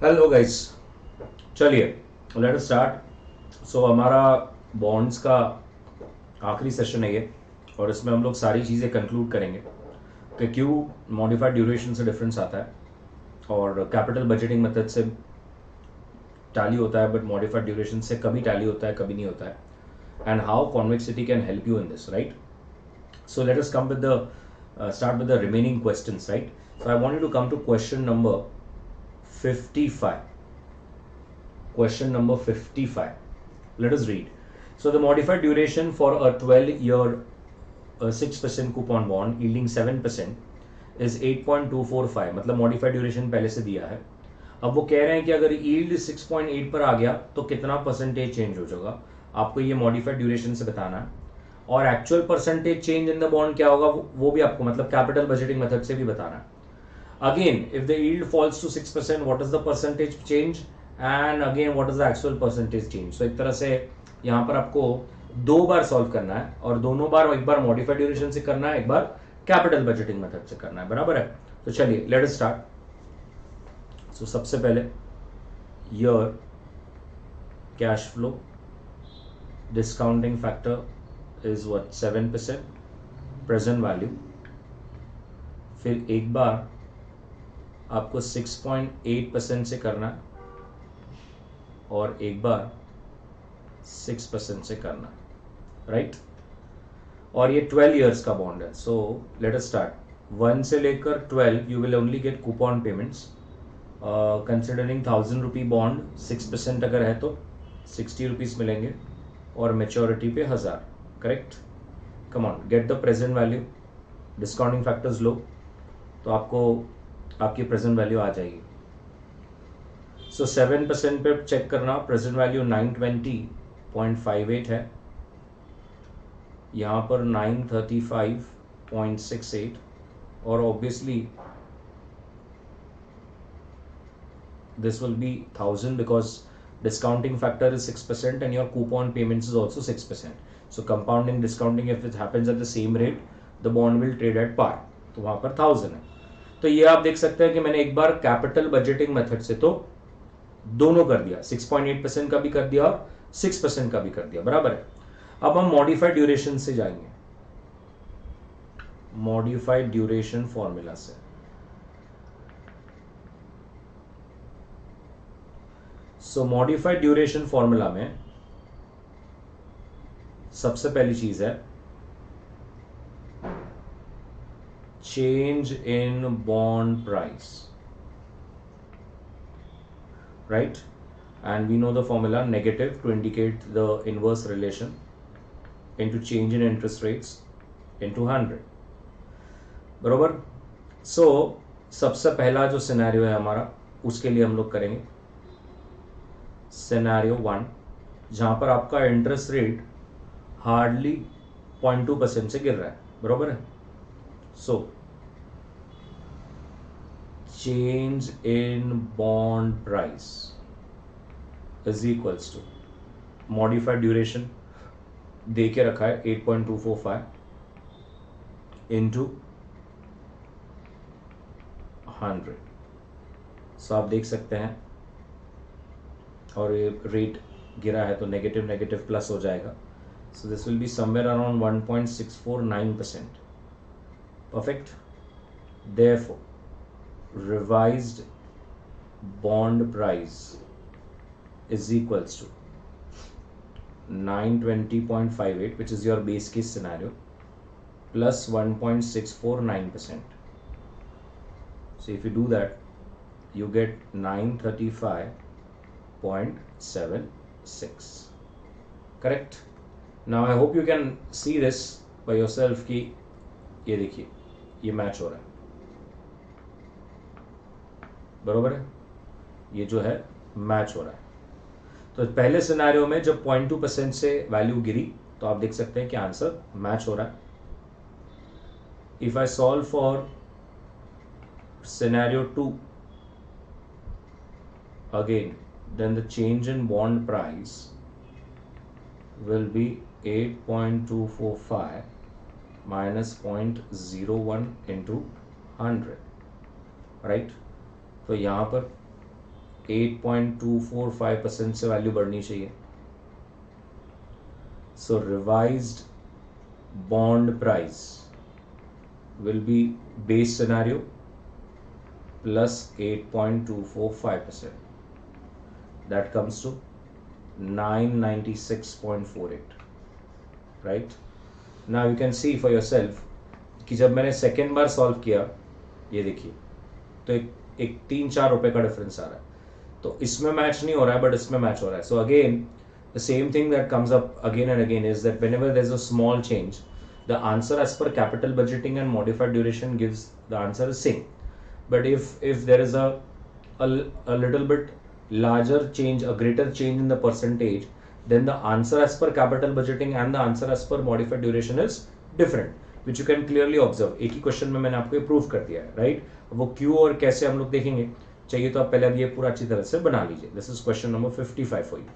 Hello guys, चलिए let us start. सो हमारा bonds का आखिरी सेशन है ये, और इसमें हम लोग सारी चीज़ें कंक्लूड करेंगे कि क्यों मॉडिफाइड ड्यूरेशन से डिफरेंस आता है और कैपिटल बजटिंग मेथड से टैली होता है, बट मॉडिफाइड ड्यूरेशन से कभी टैली होता है, कभी नहीं होता है, and how convexity can help you in this, right? So let us come with the start with the remaining questions, right? So I want you to come to question number 55. Question number 55. Let us read. So the modified duration for a 12-year 6% coupon bond yielding 7% is 8.245. मतलब modified duration पहले से दिया है। अब वो कह रहे हैं कि अगर यील्ड 6.8 पर आ गया तो कितना परसेंटेज चेंज हो जाएगा, आपको ये मॉडिफाइड ड्यूरेशन से बताना है। और actual percentage change in the bond क्या होगा वो भी आपको मतलब कैपिटल बजटिंग मेथड से भी बताना है। Again, if the yield falls to 6%, what is the percentage change? And again, what is the actual percentage change? So एक तरह से यहाँ पर आपको दो बार सॉल्व करना है, और दोनों बार एक बार मॉडिफाइड ड्यूरेशन से करना है, एक बार कैपिटल बजटिंग मेथड से करना है, बराबर है? तो चलिए लेट अस स्टार्ट। सो सबसे पहले year cash flow discounting factor is what 7% present value. फिर एक बार आपको 6.8% से करना है, और एक बार 6% से करना, राइट? और ये 12 इयर्स का बॉन्ड है। सो लेट अस स्टार्ट 1 से लेकर 12 you will only get coupon payments. Considering 1000 rupee bond 6% अगर है तो 60 रुपीज़ मिलेंगे, और मेच्योरिटी पे 1000, correct? Come on, get the present value. Discounting factors लो तो आपको आपकी प्रेजेंट वैल्यू आ जाएगी। सो 7% पे चेक करना, प्रेजेंट वैल्यू 920.58 है, यहाँ पर 935.68, और obviously this will be 1000 because discounting factor is 6% and your coupon payments is also 6%. So compounding discounting, if it happens at the same rate, the bond will trade at par. तो वहाँ पर 1000 है। तो ये आप देख सकते हैं कि मैंने एक बार कैपिटल बजटिंग मेथड से तो दोनों कर दिया, 6.8% का भी कर दिया और 6% का भी कर दिया, बराबर है? अब हम मॉडिफाइड ड्यूरेशन से जाएंगे, मॉडिफाइड ड्यूरेशन फॉर्मूला से। सो मॉडिफाइड ड्यूरेशन फॉर्मूला में सबसे पहली चीज है change in bond price, right? And we know the formula negative to indicate the inverse relation into change in interest rates into 100, बरोबर? सो सबसे पहला जो सिनेरियो है हमारा, उसके लिए हम लोग करेंगे सिनेरियो 1, जहां पर आपका इंटरेस्ट रेट हार्डली 0.2% से गिर रहा है, बरोबर है? So change in bond price is equals to modified duration दे के रखा है 8.245 इंटू 100। सो आप देख सकते हैं, और ये रेट गिरा है तो नेगेटिव नेगेटिव प्लस हो जाएगा। So this will be somewhere around 1.649%, perfect. Therefore revised bond price is equals to 920.58, which is your base case scenario, plus 1.649%. So if you do that, you get 935.76, correct? Now I hope you can see this by yourself कि ये देखिए ये match हो रहा है, बरोबर है? ये जो है मैच हो रहा है। तो पहले सिनेरियो में जब 0.2% से वैल्यू गिरी तो आप देख सकते हैं कि आंसर मैच हो रहा है। If I solve for scenario 2 again, then the change in bond price will be 8.245 minus 0.01 into 100, right? तो यहाँ पर 8.245% से वैल्यू बढ़नी चाहिए. So revised bond price will be base scenario plus 8.245%. That comes to 996.48. Right? Now you can see for yourself कि जब मैंने second बार solve किया, ये देखिए, तो एक 3-4 रुपए का डिफरेंस आ रहा है. तो इसमें मैच नहीं हो रहा है, बट इसमें मैच हो रहा है. So again the same thing that comes up again and again is that whenever there's a small change, the answer as per capital budgeting and modified duration gives the answer is same. But if there is a little bit larger change, a greater change in the percentage, then the answer as per capital budgeting and the answer as per modified duration is different, which you can clearly observe. एक ही question में मैंने आपको ये prove कर दिया है, right? वो क्यों और कैसे हम लोग देखेंगे. चाहिए तो आप पहले अब ये पूरा अच्छी तरह से बना लीजिए. This is question number 55 for you.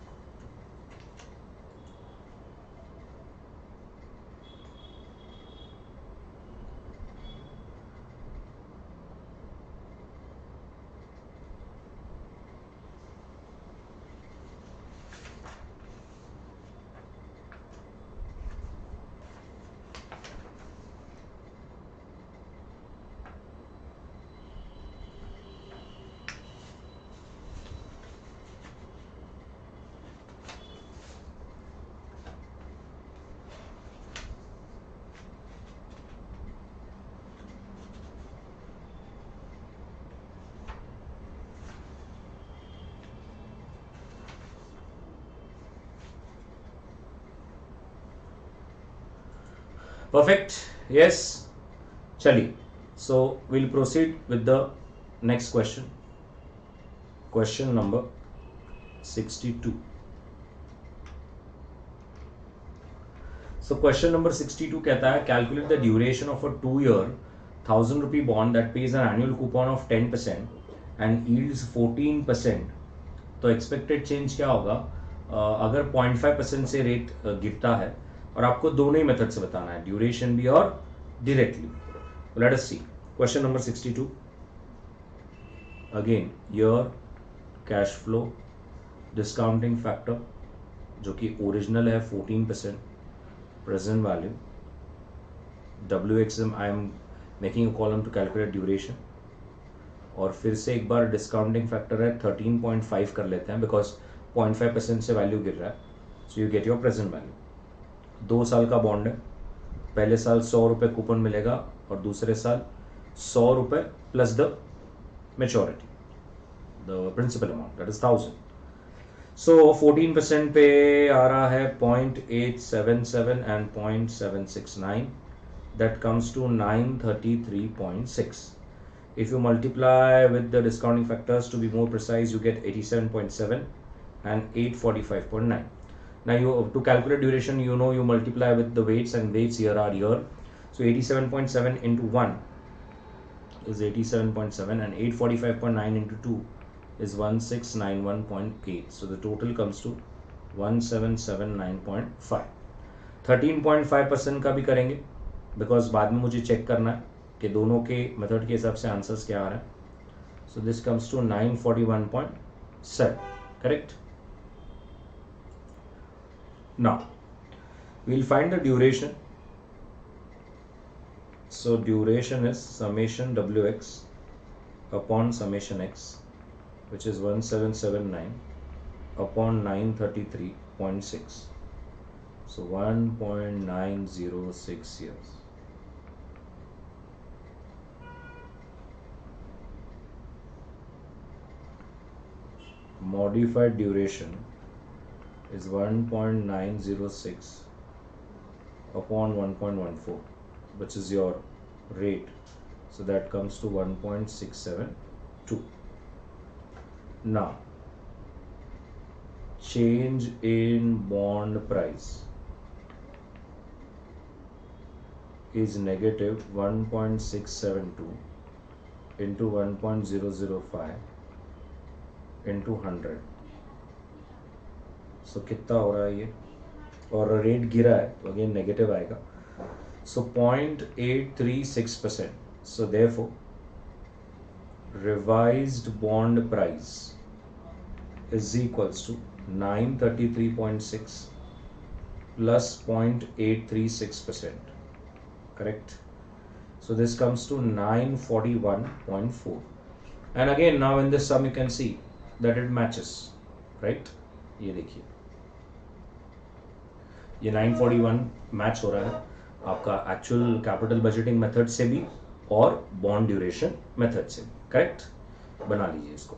Perfect. Yes. Chali. So we'll proceed with the next question. Question number 62. So question number 62 कहता है calculate the duration of a 2-year 1,000 rupee bond that pays an annual coupon of 10% and yields 14%. तो expected change क्या होगा अगर 0.5% से rate गिरता है, और आपको दोनों ही मेथड से बताना है, ड्यूरेशन भी और directly. Let us see question number 62. Again year, cash flow, discounting factor जो कि ओरिजिनल है 14%, present value, WXM I am making a column to calculate duration, और फिर से एक बार डिस्काउंटिंग फैक्टर है 13.5 कर लेते हैं बिकॉज 0.5% से वैल्यू गिर रहा है. So you get your present value. 2 साल का बॉन्ड है. पहले साल 100 रुपये कूपन मिलेगा और दूसरे साल 100 रुपये plus the maturity, the principal amount that is 1000. सो 14% पे आ रहा है 0.877 and 0.769. That comes to 933.6. If you multiply with the discounting factors, to be more precise, you get 87.7 and 845.9. Now you to calculate duration, you know, you multiply with the weights, and weights here are here. So 87.7 into 1 is 87.7 and 845.9 into 2 is 1691.8. So the total comes to 1779.5. 13.5% का भी करेंगे because बाद में मुझे check करना है कि दोनों के मेथड के हिसाब से आंसर्स क्या आ रहे हैं. So this comes to 941.7. Correct. Now we'll find the duration. So duration is summation Wx upon summation x, which is 1779 upon 933.6. So 1.906 years. Modified duration is 1.906 upon 1.14, which is your rate. So that comes to 1.672. Now, change in bond price is negative 1.672 into 1.005 into 100. सो कितना हो रहा है ये, और rate गिरा है तो again negative आएगा. सो 0.836%. So therefore revised bond price is equals to 933.6 plus 0.836%. Correct? So this comes to 941.4. And again, now in this sum you can see that it matches, right? ये देखिए, ये 941 मैच हो रहा है आपका एक्चुअल कैपिटल बजटिंग मेथड से भी और बॉन्ड ड्यूरेशन मेथड से भी. करेक्ट? बना लीजिए इसको.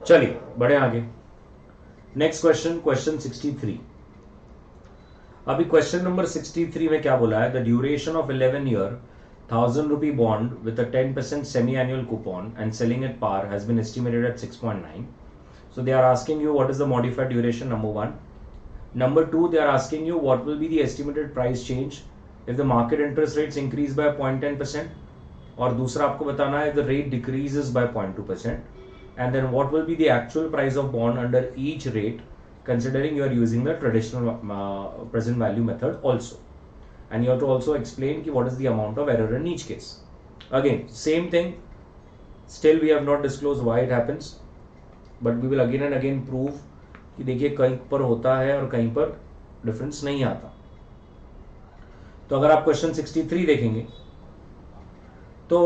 चलिए बढ़े आगे. Next question, question 63. अभी क्वेश्चन नंबर 63 में क्या बोला है? The duration of 11 year 1000 rupee bond with a 10% semi-annual coupon and selling at par has been estimated at 6.9. So they are asking you what is the modified duration, number one. Number two, they are asking you what will be the estimated price change if the market interest rates increase by 0.10%. और दूसरा आपको बताना है if the rate decreases by 0.2%. And then what will be the actual price of bond under each rate considering you are using the traditional present value method also. And you have to also explain what is the amount of error in each case. Again, same thing. Still we have not disclosed why it happens, but we will again and again prove कि देखिए कहीं पर होता है और कहीं पर difference नहीं आता. तो अगर आप क्वेश्चन 63 देखेंगे तो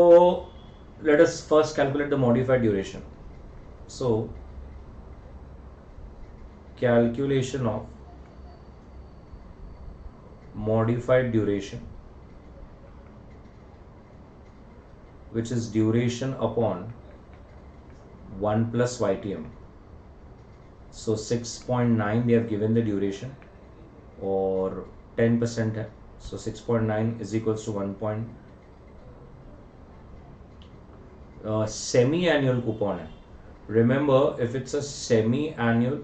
let us first calculate the modified duration. So calculation of modified duration, which is duration upon 1 plus YTM. So 6.9 they have given the duration or 10% है. So 6.9 is equals to 1. Semi-annual coupon है. Remember, if it's a semi-annual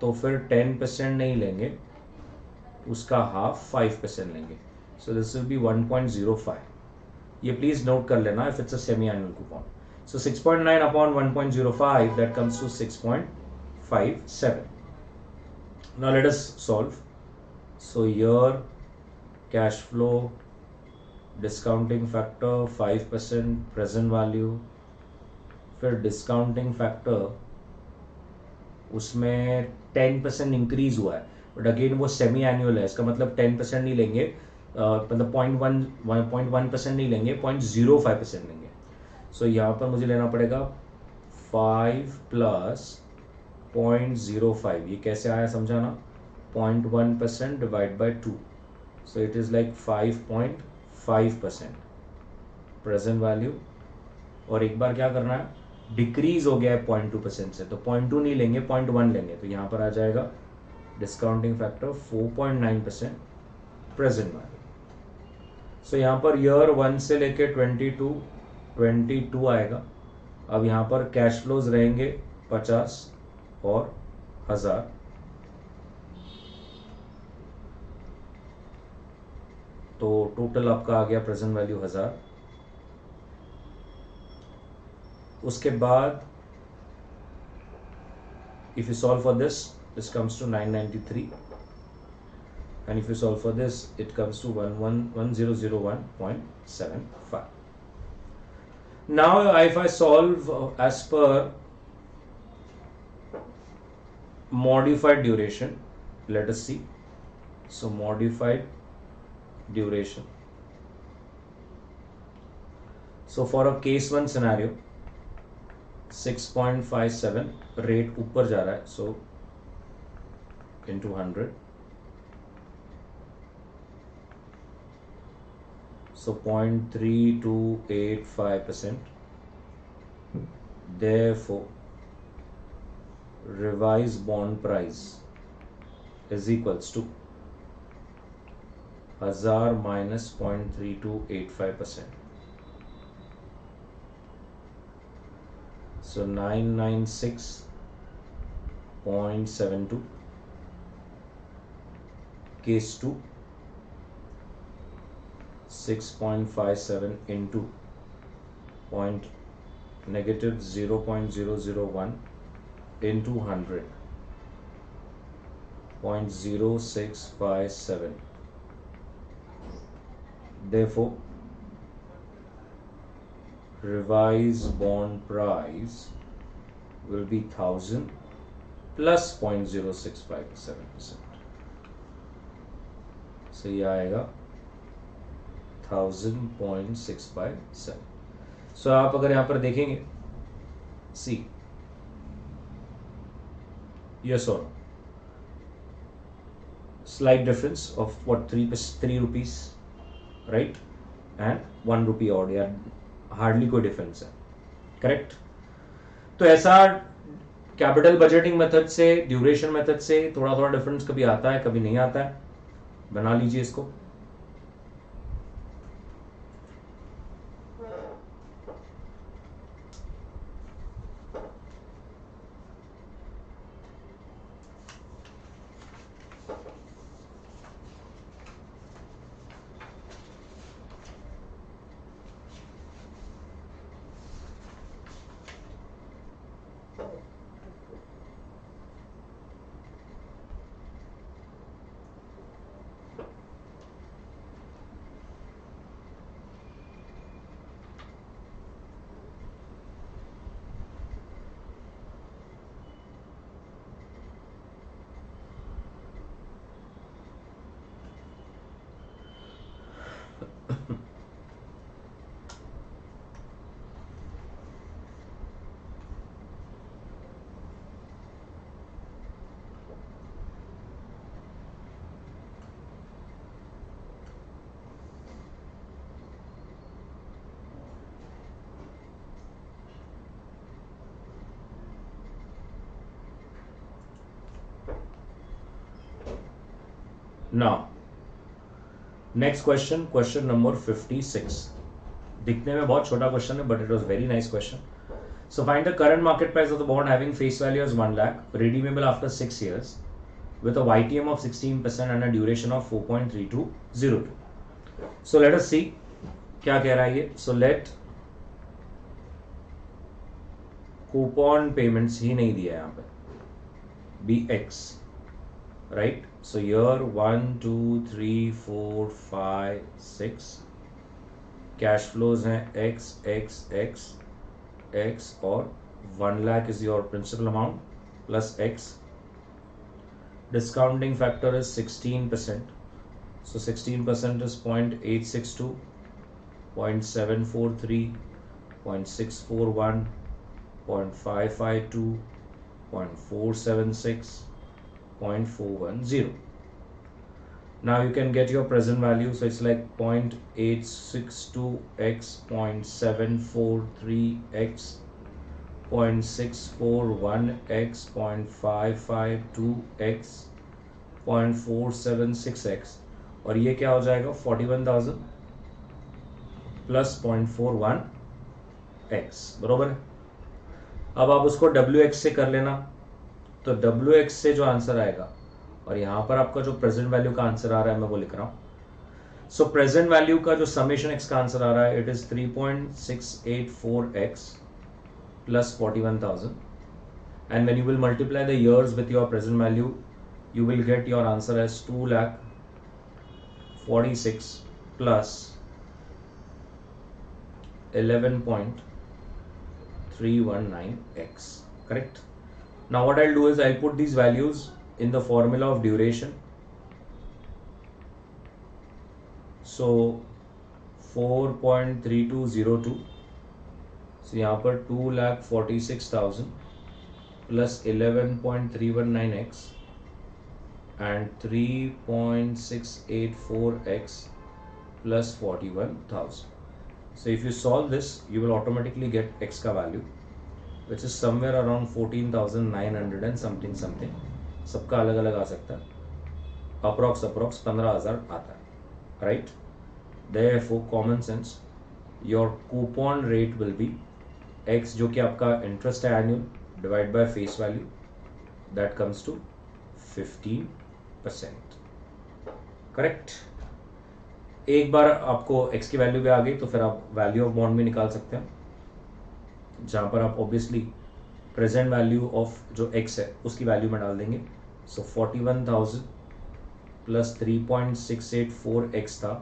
तो फिर 10% नहीं लेंगे, उसका half 5% लेंगे. So this will be 1.05. ये please note कर लेना if it's a semi-annual coupon. So 6.9 upon 1.05, that comes to 6.57. Now let us solve. So here cash flow, discounting factor 5%, present value, फिर डिस्काउंटिंग फैक्टर उसमें 10% increase हुआ है, but again वो semi annual है. इसका मतलब 10% नहीं लेंगे, मतलब 0.1% नहीं लेंगे, 0.05% लेंगे. सो यहाँ पर मुझे लेना पड़ेगा 5 प्लस 0.05. ये कैसे आया समझाना? 0.1% divide by 2. So it is like 5.5% present value. और एक बार क्या करना है, डिक्रीज हो गया है 0.2% से, तो 0.2 नहीं लेंगे, 0.1 लेंगे. तो यहाँ पर आ जाएगा डिस्काउंटिंग फैक्टर 4.9% प्रेजेंट वैल्यू. सो यहाँ पर ईयर 1 से लेके 22 आएगा। अब यहाँ पर कैश फ्लोज रहेंगे 50 और 1000। तो टोटल आपका आ गया प्रेजेंट वैल्यू 1000। उसके बाद if you solve for this comes to 993, and if you solve for this it comes to 1001.75. Now if I solve as per modified duration, let us see. So modified duration, so for a case 1 scenario 6.57 rate ऊपर जा रहा है, सो into 100, so 0.3285%. Therefore revised bond price is equals to 1000 minus 0.3285%. So 996.72. Case 2 6.57 into point negative 0.001 into 100, 0.0657. Therefore revised bond price will be 1000 plus 0.0657%. So ये आएगा 1000.657. So आप अगर यहाँ पर देखेंगे, see, yes or no, slight difference of what 3 rupees, right, and 1 rupee odd, या hardly कोई difference है, करेक्ट। तो ऐसा कैपिटल बजटिंग मेथड से, ड्यूरेशन मेथड से थोड़ा थोड़ा डिफरेंस कभी आता है, कभी नहीं आता है। बना लीजिए इसको। Now, next question, question number 56. दिखने में बहुत छोटा क्वेश्चन है, but it was very nice question. So find the current market price of the bond having face value as 1 lakh, redeemable after 6 years, with a YTM of 16% and a duration of 4.3202. So let us see क्या कह रहा है ये. So let coupon payments ही नहीं दिया है यहाँ पे, be X, right? So here 1 2 3 4 5 6 cash flows हैं X X X X और 1 lakh is your principal amount plus X. Discounting factor is 16%. So 16% is 0.862, 0.743, 0.641, 0.552, 0.476, 0.410. Now you can get your present value. So it's like 0.862x, 0.743x, 0.641x, 0.552x, 0.476x, और ये क्या हो जाएगा 41,000 plus 0.41x, बरोबर है। अब आप उसको WX से कर लेना, तो WX से जो आंसर आएगा, और यहाँ पर आपका जो प्रेजेंट वैल्यू का आंसर आ रहा है मैं वो लिख रहा हूँ। सो प्रेजेंट वैल्यू का जो समेशन x का आंसर आ रहा है, it is 3.684x plus 41,000, and when you will multiply the years with your present value, you will get your answer as 2,46 plus 11.319x, correct? Now what I'll do is I'll put these values in the formula of duration. So 4.3202, so यहाँ पर 2,46,000 plus 11.319x and 3.684x plus 41,000. So if you solve this, you will automatically get x का value, which is somewhere around 14,900 and something. सबका अलग अलग आ सकता है, approx 15,000 आता है, right? Therefore common sense, your coupon rate will be x, जो कि आपका इंटरेस्ट है annual, divide by face value, that comes to 15%, correct? एक बार आपको x की वैल्यू भी आ गई तो फिर आप वैल्यू ऑफ बॉन्ड भी निकाल सकते हैं, जहां पर आप ऑब्वियसली प्रेजेंट वैल्यू ऑफ जो x है उसकी वैल्यू में डाल देंगे। सो 41,000 प्लस 3.684x था,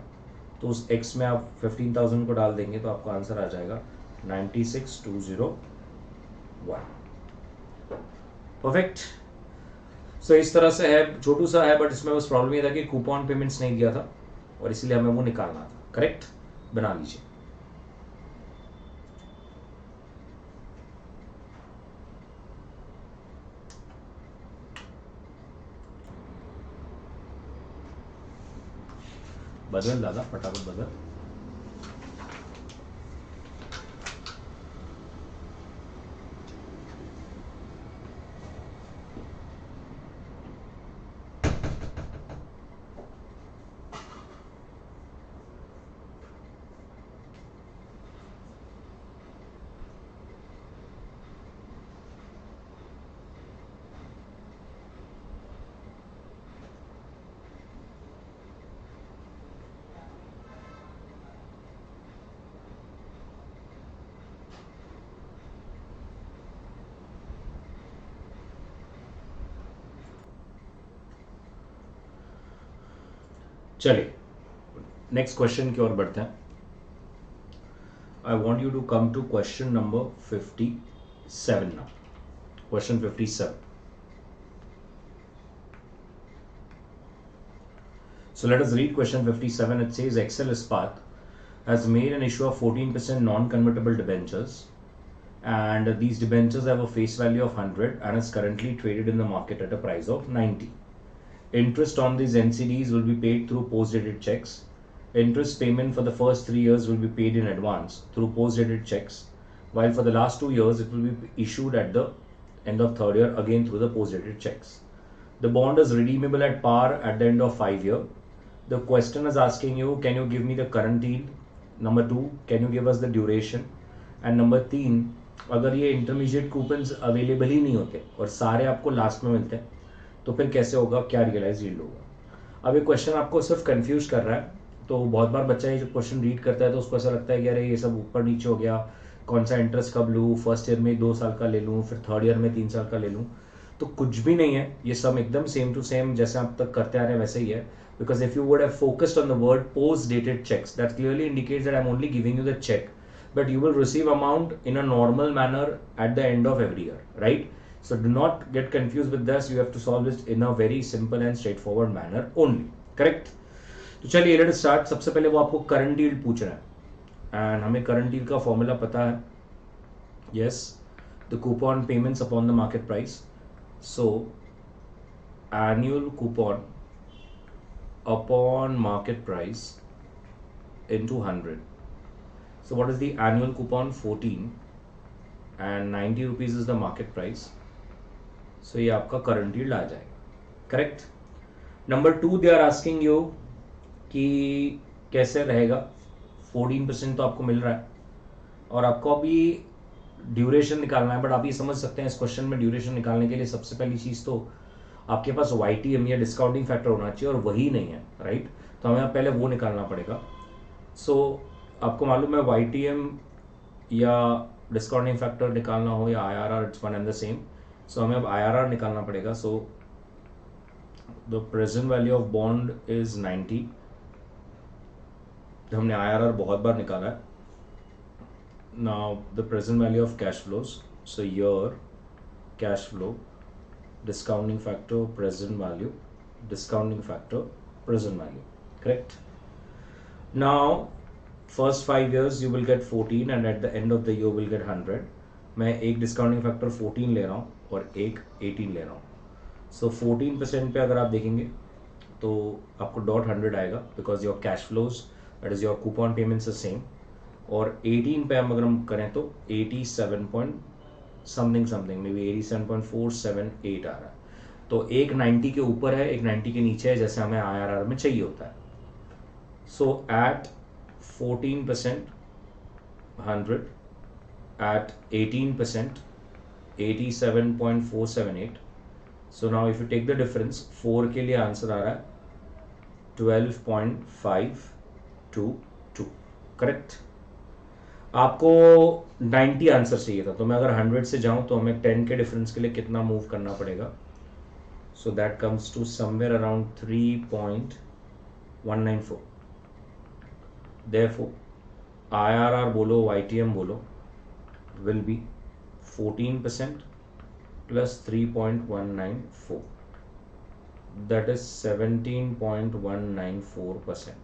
तो उस x में आप 15,000 को डाल देंगे तो आपको आंसर आ जाएगा 96,201। परफेक्ट। सो इस तरह से है, छोटू सा है, बट इसमें बस प्रॉब्लम ये था कि कूपन पेमेंट्स नहीं दिया था और इसीलिए हमें वो निकालना था, करेक्ट? बना लीजिए। बदल दादा, फटाफट बदल। चलिए नेक्स्ट क्वेश्चन की ओर बढ़ते हैं। I want you to come to question number 57 now. Question 57। So let us read question 57. It says Excel Ispat has made an issue of 14% non-convertible debentures, and these debentures have a face value of 100 and is currently traded in the market at a price of 90. Interest on these NCDs will be paid through post-dated checks. Interest payment for the first 3 years will be paid in advance through post-dated checks, while for the last 2 years it will be issued at the end of third year again through the post-dated checks. The bond is redeemable at par at the end of 5 years. The question is asking you, can you give me the current yield? Number 2, can you give us the duration? And number 3, अगर ये intermediate coupons available ही नहीं होते और सारे आपको last में मिलते हैं तो फिर कैसे होगा, क्या रियलाइज यील्ड होगा? अब ये क्वेश्चन आपको सिर्फ कंफ्यूज कर रहा है। तो बहुत बार बच्चा ये जो क्वेश्चन रीड करता है तो उसको ऐसा लगता है कि अरे ये सब ऊपर नीचे हो गया, कौन सा इंटरेस्ट कब लूँ, फर्स्ट ईयर में 2 साल का ले लूँ, फिर थर्ड ईयर में 3 साल का ले लूँ। तो कुछ भी नहीं है, ये सब एकदम सेम टू सेम जैसे आप तक करते आ रहे हैं वैसे ही है। Because if you would have focused on the word post-dated checks, that clearly indicates that I'm only giving you the check, but you will receive amount in a normal manner at the end of every year, right? So do not get confused with this. You have to solve this in a very simple and straightforward manner only, correct? तो चलिए let start. सबसे पहले वो आपको current yield पूछ रहा है, and हमें करंट यील्ड का फॉर्मूला पता है। Yes, the coupon payments upon the market price. So annual coupon upon market price into 100. So what is the annual coupon? 14, and 90 rupees is the market price. So ये आपका current yield आ जाएगा, correct? Number 2, they are asking you कि कैसे रहेगा 14% तो आपको मिल रहा है, और आपको अभी ड्यूरेशन निकालना है। बट आप ये समझ सकते हैं इस क्वेश्चन में ड्यूरेशन निकालने के लिए सबसे पहली चीज़ तो आपके पास YTM या डिस्काउंटिंग फैक्टर होना चाहिए, और वही नहीं है, राइट। तो हमें पहले वो निकालना पड़ेगा। सो आपको मालूम है YTM या डिस्काउंटिंग फैक्टर निकालना हो या IRR, it's one and the same. So हमें अब IRR निकालना पड़ेगा। So the present value of bond is 90। हमने IRR बहुत बार निकाला है। Now the present value of cash flows, so your cash flow, discounting factor, present value, discounting factor, present value, correct? Now first 5 years you will get 14 and at the end of the year will get 100. मैं एक discounting factor 14 ले रहा हूँ और एक 18 ले रहा हूँ। सो 14% पे अगर आप देखेंगे तो आपको डॉट 100 आएगा, because your cash flows that is your coupon payments same. और 18 पे अगर हम करें तो 87 point something something, may be 87.478 आ रहा है। तो एक 90 के ऊपर है, एक 90 के नीचे है, जैसे हमें IRR में चाहिए होता है। So at 14% 100, at 18% 87.478। So now if you take the difference, 4 के लिए आंसर आ रहा है 12.522, करेक्ट। आपको 90 आंसर चाहिए था, तो मैं अगर 100 से जाऊं तो हमें 10 के डिफरेंस के लिए कितना मूव करना पड़ेगा? So that comes to somewhere around 3.194। Therefore IRR बोलो YTM बोलो will be 14% plus 3.194, that is 17.194%.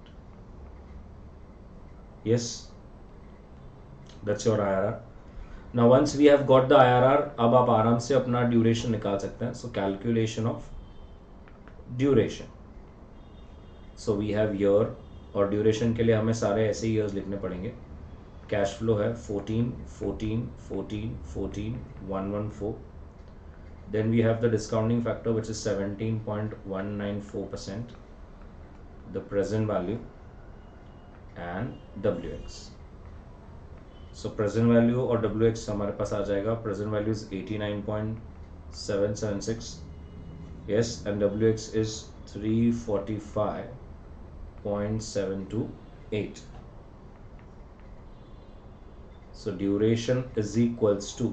Yes, that's your IRR. Now once we have got the IRR, अब आप आराम से अपना ड्यूरेशन निकाल सकते हैं। So calculation of duration, so we have year, और ड्यूरेशन के लिए हमें सारे ऐसे ईयर्स लिखने पड़ेंगे। कैश फ्लो है 14 14 14 14 114। Then we have the discounting factor, which is 17.194%, the present value, and WX. So present value और WX हमारे पास आ जाएगा। present value is 89.776, yes, and WX is 345.728. So duration is equals to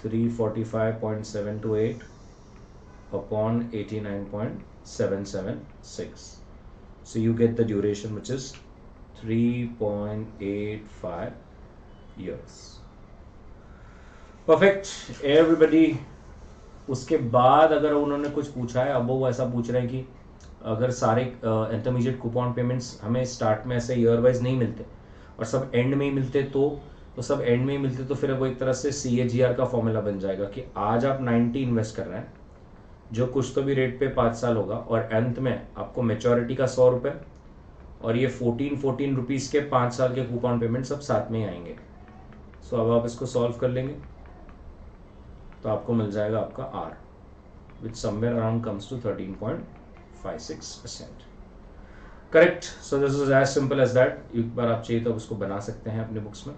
345.728 upon 89.776. So you get the duration, which is 3.85 years. Perfect, everybody. उसके बाद अगर उन्होंने कुछ पूछा है, अब वो ऐसा पूछ रहे हैं कि अगर सारे इंटरमीडिएट कूपन पेमेंट्स हमें स्टार्ट में ऐसे ईयर वाइज नहीं मिलते और सब एंड में ही मिलते, तो सब एंड में ही मिलते, तो फिर वो एक तरह से CAGR का फॉर्मूला बन जाएगा कि आज आप 90 इन्वेस्ट कर रहे हैं, जो कुछ तो भी रेट पे 5 साल होगा, और अंत में आपको मेच्योरिटी का 100 रुपये और ये 14 रुपीज़ के 5 साल के कूपन पेमेंट सब साथ में ही आएंगे। सो अब आप इसको सॉल्व कर लेंगे तो आपको मिल जाएगा आपका R, which somewhere around comes to 13.56%, correct. So this is as simple as that. एक बार आप चाहिए तो उसको बना सकते हैं अपने बुक्स में।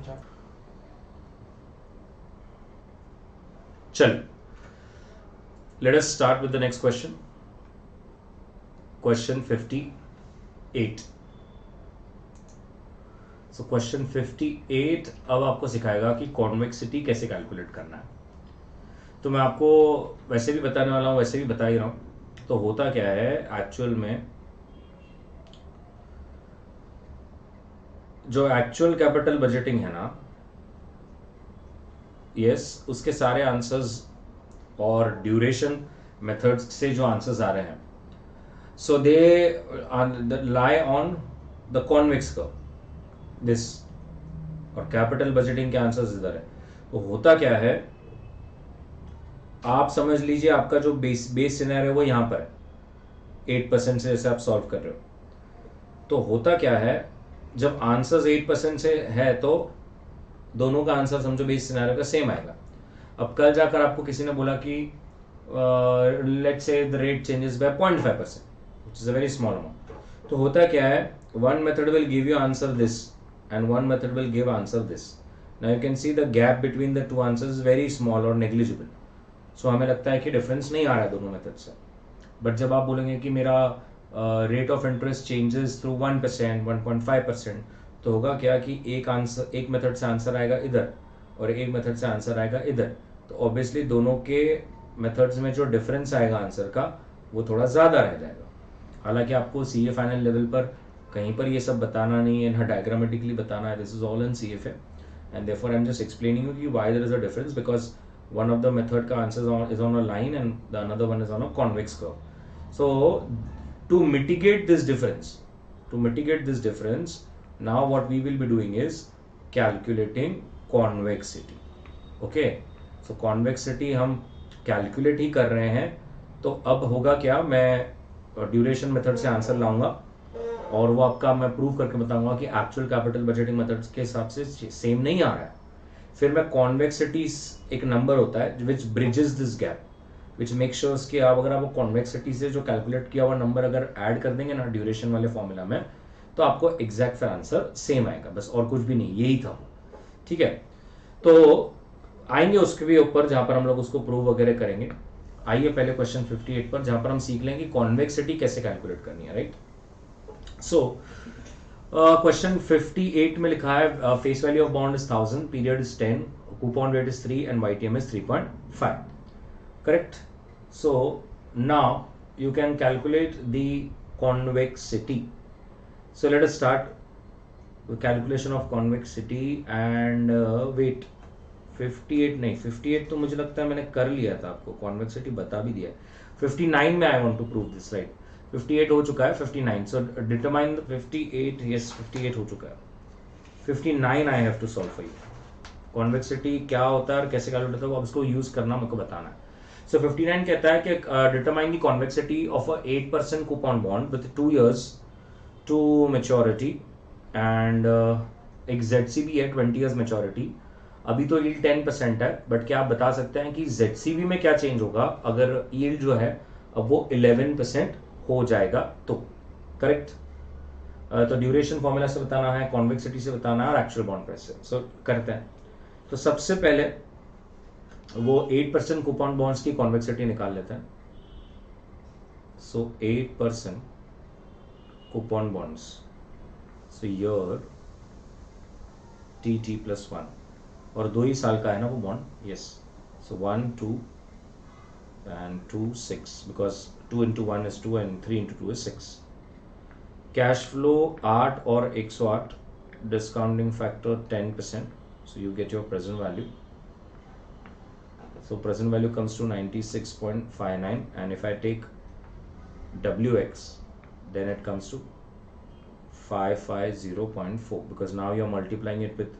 पूछा। चल, let us start with the next question. Question 58. So question 58 अब आपको सिखाएगा कि कॉन्वेक्सिटी कैसे कैलकुलेट करना है। तो मैं आपको वैसे भी बताने वाला हूँ, वैसे भी बता ही रहा हूँ। तो होता क्या है एक्चुअल में, जो एक्चुअल कैपिटल बजटिंग है ना, यस, उसके सारे आंसर्स और ड्यूरेशन मेथड्स से जो आंसर्स आ रहे हैं, so they lie on the convex curve this, और कैपिटल बजटिंग के आंसर्स इधर है। तो होता क्या है, आप समझ लीजिए आपका जो बेस सिनेरियो है वो यहाँ पर है 8% से जैसे आप सॉल्व कर रहे हो। तो होता क्या है, जब आंसर्स 8% से है तो दोनों का आंसर समझो बेस सिनेरियो का सेम आएगा। अब कल जाकर आपको किसी ने बोला कि let's say the rate changes by 0.5%, which is a very small amount. तो होता क्या है, one method will give you answer this and one method will give answer this. Now you can see the gap between the two answers is very small और negligible. सो हमें लगता है कि difference नहीं आ रहा है दोनों मेथड से। बट जब आप बोलेंगे कि मेरा rate of interest changes through 1%, 1.5%, तो होगा क्या कि एक मेथड से आंसर आएगा इधर और एक मेथड से आंसर आएगा इधर। तो ऑब्वियसली दोनों के मेथड्स में जो डिफरेंस आएगा आंसर का वो थोड़ा ज़्यादा रह जाएगा। हालांकि आपको सी ए फाइनल लेवल पर कहीं पर ये सब बताना नहीं है, ना डायग्रामेटिकली बताना है, this is all in C F A, and therefore I am just explaining you कि why there is a difference, because one of the method का answer is on a line and the another one is on a convex curve. So to mitigate this difference, now what we will be doing is calculating convexity. Okay, so convexity हम calculate ही कर रहे हैं। तो अब होगा क्या, मैं duration method से आंसर लाऊंगा और वो आपका मैं प्रूव करके बताऊंगा कि एक्चुअल कैपिटल बजटिंग मेथड के हिसाब से सेम नहीं आ रहा है। फिर मैं कॉन्वेक्सिटी, एक नंबर होता है which bridges this gap, which make sures कि आप अगर आप कॉन्वेक्सिटी से जो कैलकुलेट किया हुआ नंबर अगर ऐड कर देंगे ना ड्यूरेशन वाले फॉर्मूला में, तो आपको एग्जैक्ट फिर आंसर सेम आएगा, बस और कुछ भी नहीं, यही था। ठीक है, तो आएंगे उसके भी ऊपर जहां पर हम लोग उसको प्रूव वगैरह करेंगे। आइए पहले क्वेश्चन 58 पर, जहां पर हम सीख लेंगे कॉन्वेक्सिटी कैसे कैलकुलेट करनी है, राइट। सो क्वेश्चन 58 में लिखा है face value of bond is 1000, period is 10, coupon rate is 3 and YTM is 3.5. Correct? So now you can calculate the convexity. So let us start with calculation of convexity and wait, 58 नहीं, 58 तो मुझे लगता है मैंने कर लिया था, आपको convexity बता भी दिया। 59 में I want to prove this, right? 58 हो चुका है, 59, so determine the 58, yes 58 हो चुका है, 59 I have to solve for you। Convexity क्या होता है और कैसे कैलकुलेट होता है, अब इसको यूज करना मेरे को बताना है। सो 59 कहता है कि determine the convexity of a 8% coupon bond with 2 years to maturity and एक ZCB है 20 years मेच्योरिटी। अभी तो यील्ड 10% है, बट क्या आप बता सकते हैं कि ZCB में क्या चेंज होगा अगर यील्ड जो है अब वो 11% हो जाएगा तो? करेक्ट। तो ड्यूरेशन फॉर्मूला से बताना है, कॉन्वेक्सिटी से बताना है और एक्चुअल बॉन्ड प्राइस से। सो करते हैं। तो सबसे पहले वो 8% कूपन बॉन्ड्स की कॉन्वेक्सिटी निकाल लेते हैं। सो 8% coupon bonds, so your TT + 1, और 2 ही साल का है ना वो bond, yes. So 1 2 and 2 6, because 2 into 1 is 2 and 3 into 2 is 6। Cash flow 8 और 108, discounting factor 10%, so you get your present value। So present value comes to 96.59, and if I take WX, then it comes to 550.4, because now you're multiplying it with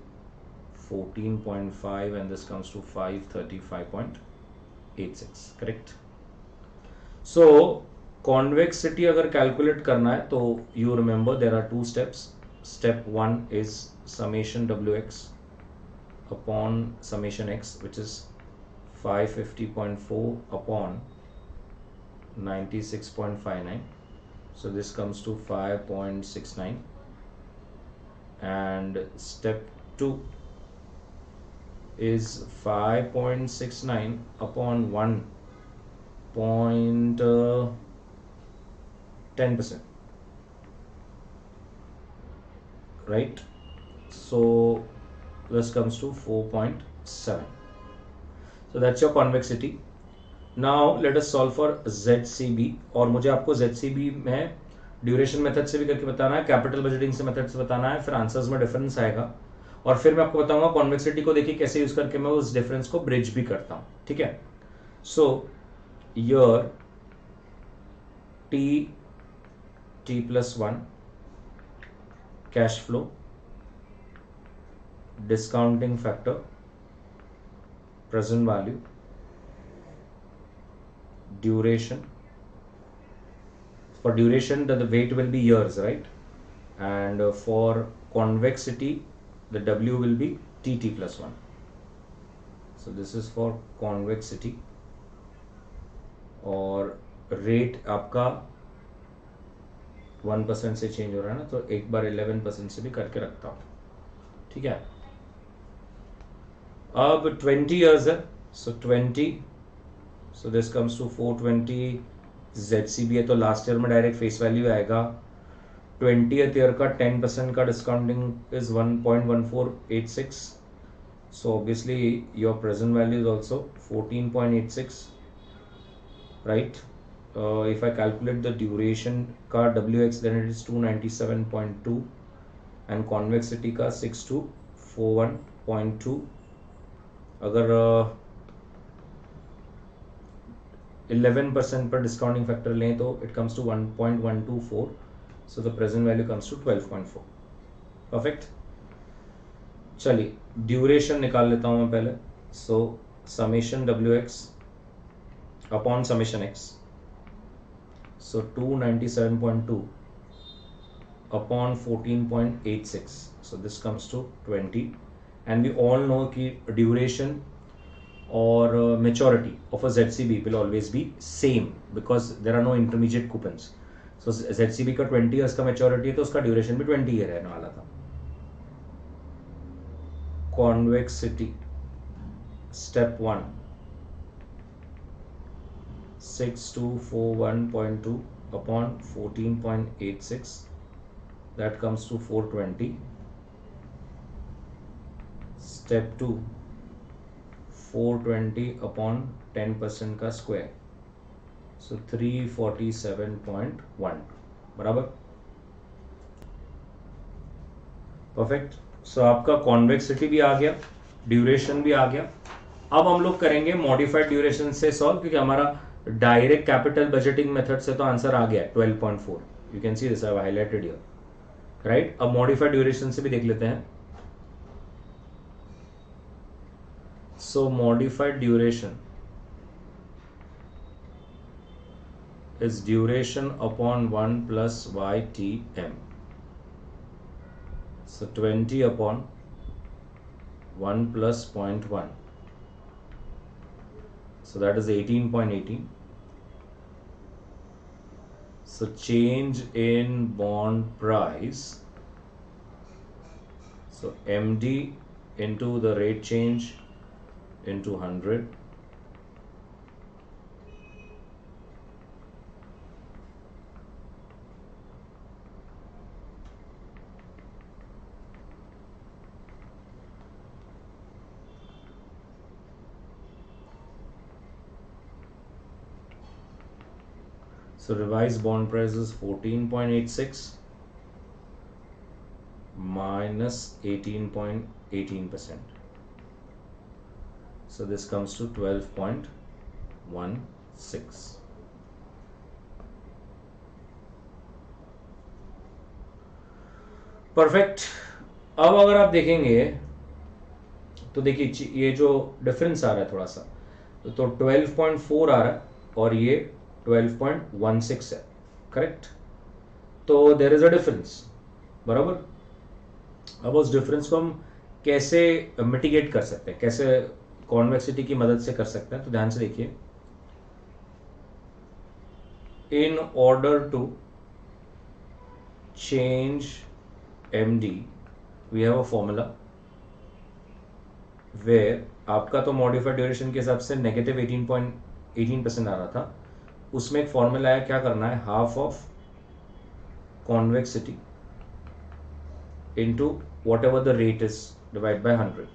14.5 and this comes to 535.86, correct? So convexity अगर calculate करना है तो you remember there are 2 steps। Step 1 is summation WX upon summation X, which is 550.4 upon 96.59, so this comes to 5.69, and step 2 is 5.69 upon 1.10%, right? So this comes to 4.7. So that's your convexity. Now let us solve for ZCB, और मुझे आपको ZCB में duration method से भी करके बताना है, capital budgeting से मेथड से बताना है, फिर आंसर्स में डिफरेंस आएगा, और फिर मैं आपको बताऊंगा कॉन्वेक्सिटी को देखिए कैसे यूज करके मैं उस डिफरेंस को ब्रिज भी करता हूं, ठीक है? So your T+1 cash flow, discounting factor, present value, duration. For duration the weight will be years, right? And for convexity the W will be T+1. So this is for convexity. और rate आपका 1% से change हो रहा है ना, तो एक बार 11% से भी करके रखता हूँ, ठीक है? अब 20 years है, so 20, so this comes to 420. ZCB है तो लास्ट ईयर में डायरेक्ट फेस वैल्यू आएगा. 20th ईयर का 10% का discounting is 1.1486. so obviously your present value is also 14.86, right? If I calculate the duration का WX then it is 297.2 and convexity का 6241.2. अगर 11% पर डिस्काउंटिंग फैक्टर लें तो it comes to 1.124. so the present value comes to 12.4. perfect. चलिए duration निकाल लेता हूँ मैं पहले. सो summation WX upon summation X, so 297.2 upon 14.86, so this comes to 20. and we all know कि duration or maturity of a ZCB will always be same because there are no intermediate coupons. so ZCB का 20 years का maturity है तो उसका duration भी 20 year रहने वाला था. convexity step 1 6241.2 upon 14.86, that comes to 420. step 2 420 upon 10% का स्क्वायर, so 347.1 बराबर. परफेक्ट. सो आपका कॉन्वेक्सिटी भी आ गया, ड्यूरेशन भी आ गया. अब हम लोग करेंगे मॉडिफाइड ड्यूरेशन से सॉल्व, क्योंकि हमारा डायरेक्ट कैपिटल बजटिंग मेथड से तो आंसर आ गया 12.4. You can see this I have highlighted here, right? अब मॉडिफाइड ड्यूरेशन से भी देख लेते हैं. So modified duration is duration upon 1 plus YTM. So 20 upon 1 plus 0.1. So that is 18.18. So change in bond price. So MD into the rate change into 100. So revised bond price is 14.86 minus 18.18%. So this comes to 12.16. Perfect. अब अगर आप देखेंगे तो देखिए ये जो difference आ रहा है थोड़ा सा, तो 12.4 आ रहा है और ये 12.16 है, करेक्ट? तो देयर इज अ डिफरेंस, बराबर. अब उस डिफरेंस को हम कैसे मिटिगेट कर सकते हैं, कैसे कॉन्वेक्सिटी की मदद से कर सकते हैं, तो ध्यान से देखिए. In order to change MD we have a formula. Where आपका तो मॉडिफाइड ड्यूरेशन के हिसाब से नेगेटिव 18.18% आ रहा था, उसमें एक फॉर्मूला है, क्या करना है, half of convexity into what ever the rate is divide by 100.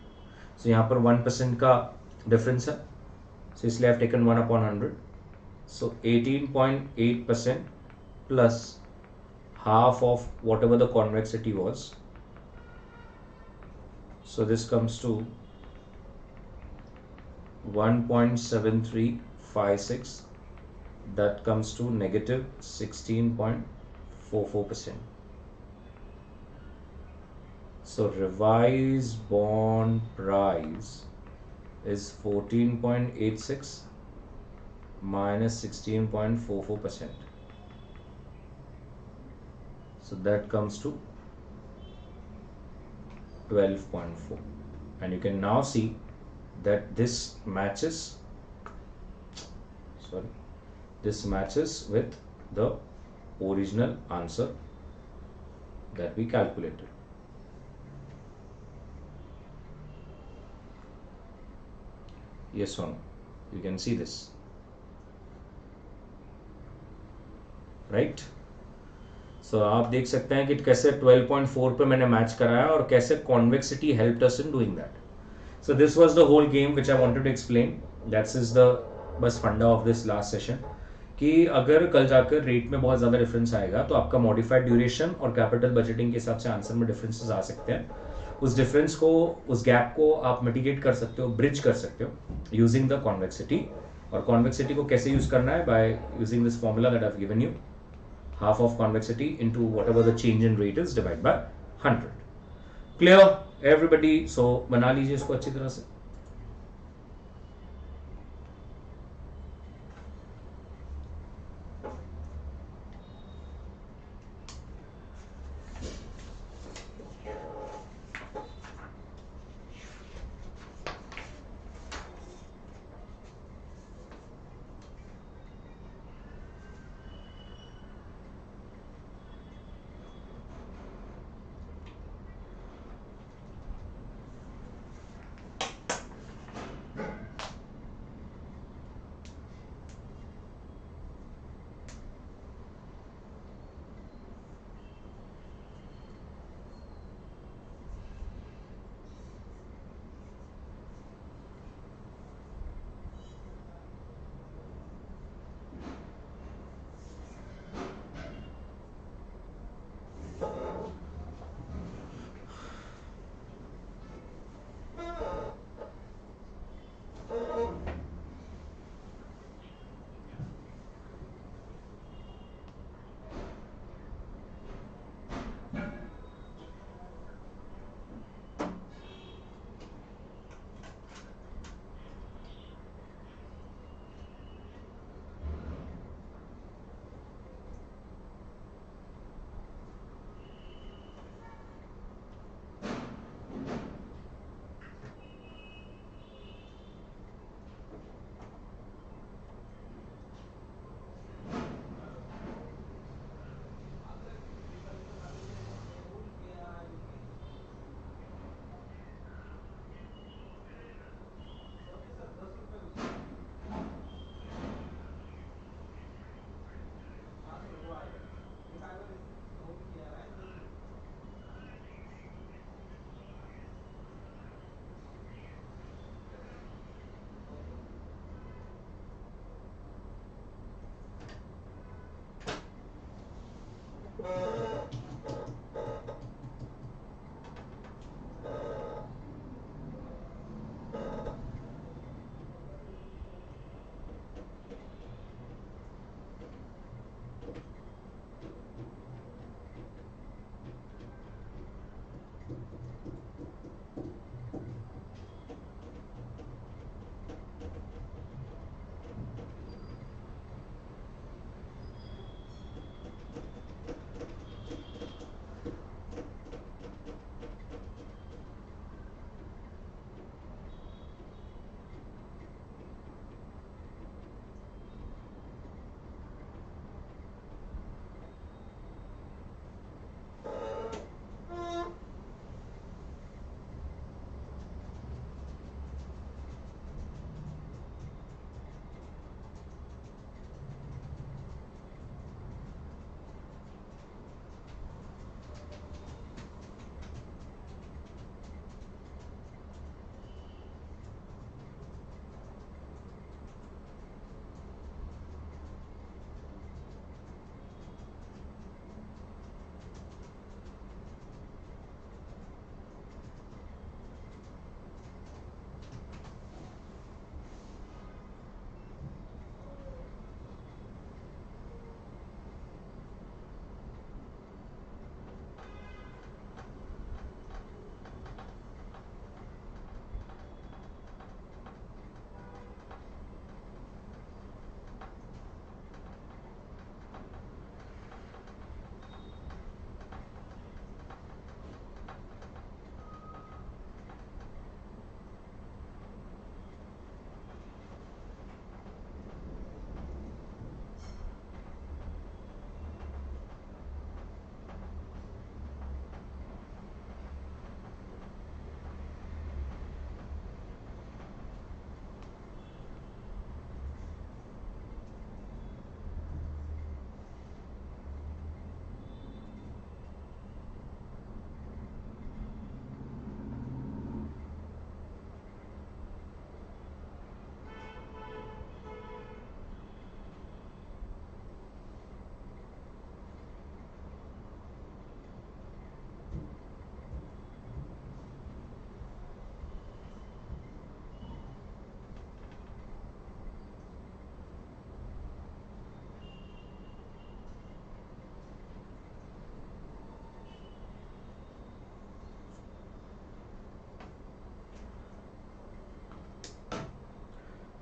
सो यहाँ पर 1% का डिफरेंस है, सो इसलिए I have taken 1/100. So 18.8% plus half of whatever the convexity was. So this comes to 1.7356. That comes to negative 16.44%. So revised bond price is 14.86 minus 16.44%. So that comes to 12.4, and you can now see that this matches with the original answer that we calculated. Yes or no? You can see this, right? So आप देख सकते हैं कि कैसे 12.4 पे मैंने match कराया और कैसे convexity helped us in doing that. So this was the whole game which I wanted to explain. That's is the बस फंडा ऑफ दिस लास्ट सेशन, कि अगर कल जाकर रेट में बहुत ज़्यादा डिफरेंस आएगा तो आपका मॉडिफाइड ड्यूरेशन और कैपिटल बजटिंग के हिसाब से आंसर में डिफरेंसेस आ सकते हैं. उस डिफरेंस को, उस गैप को आप मिटिगेट कर सकते हो, ब्रिज कर सकते हो यूजिंग द कॉन्वेक्सिटी. और कॉन्वेक्सिटी को कैसे यूज करना है, by using this formula that I have given you, half of convexity into whatever the change in rate is divided by 100. Clear everybody? So बना लीजिए इसको अच्छी तरह से.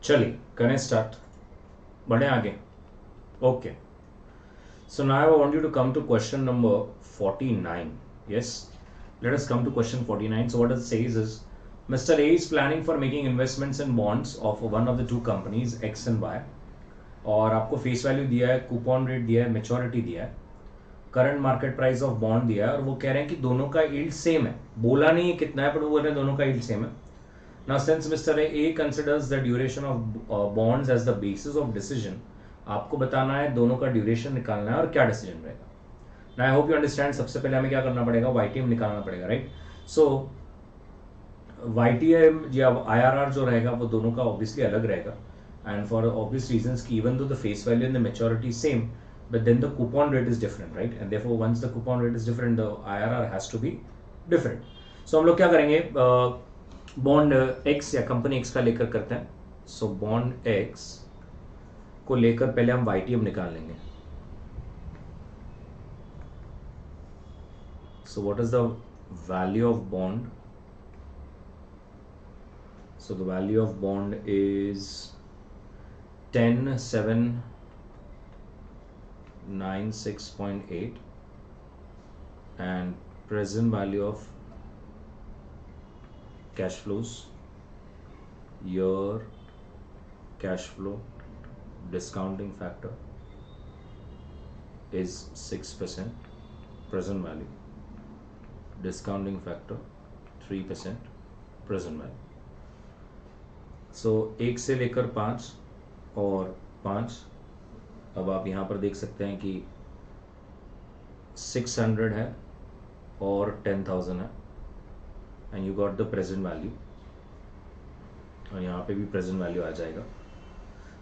चलिए करें स्टार्ट, बढ़े आगे. Okay, so now I want you to come to question number 49. Yes, let us come to question 49. So what it says is, Mr. A is planning for making investments in bonds of one of the two companies X and Y, और आपको face value दिया है, coupon rate दिया है, maturity दिया है, current market price of bond दिया है, और वो कह रहे हैं कि दोनों का यील्ड सेम है. बोला नहीं है कितना है, पर वो बोल रहे हैं दोनों का यील्ड सेम है. Now since Mr. A considers the duration of bonds as the basis of decision, आपको बताना है दोनों का ड्यूरेशन निकालना है और क्या डिसीजन रहेगा. Now I hope you understand. सबसे पहले हमें क्या करना पड़ेगा, YTM निकालना पड़ेगा, राइट. सो YTM या IRR जो रहेगा वो दोनों का ऑब्वियसली अलग रहेगा, एंड फॉर ऑब्वियस रीजंस कि even though the face value and the maturity same, but then the coupon rate is different, right, and therefore once the coupon rate is different the IRR has to be different. So हम लोग क्या करेंगे, bond X या company X का लेकर करते हैं. So bond x को लेकर पहले हम YTM निकाल लेंगे. So what is the value of bond? So the value of bond is 10,796.8 and present value of cash flows, year cash flow discounting factor is 6%, present value discounting factor 3%, present value. सो 1 से लेकर 5 और 5. अब आप यहाँ पर देख सकते हैं कि 600 है और 10,000 है, and you got the present value, और यहाँ पे भी प्रेजेंट वैल्यू आ जाएगा.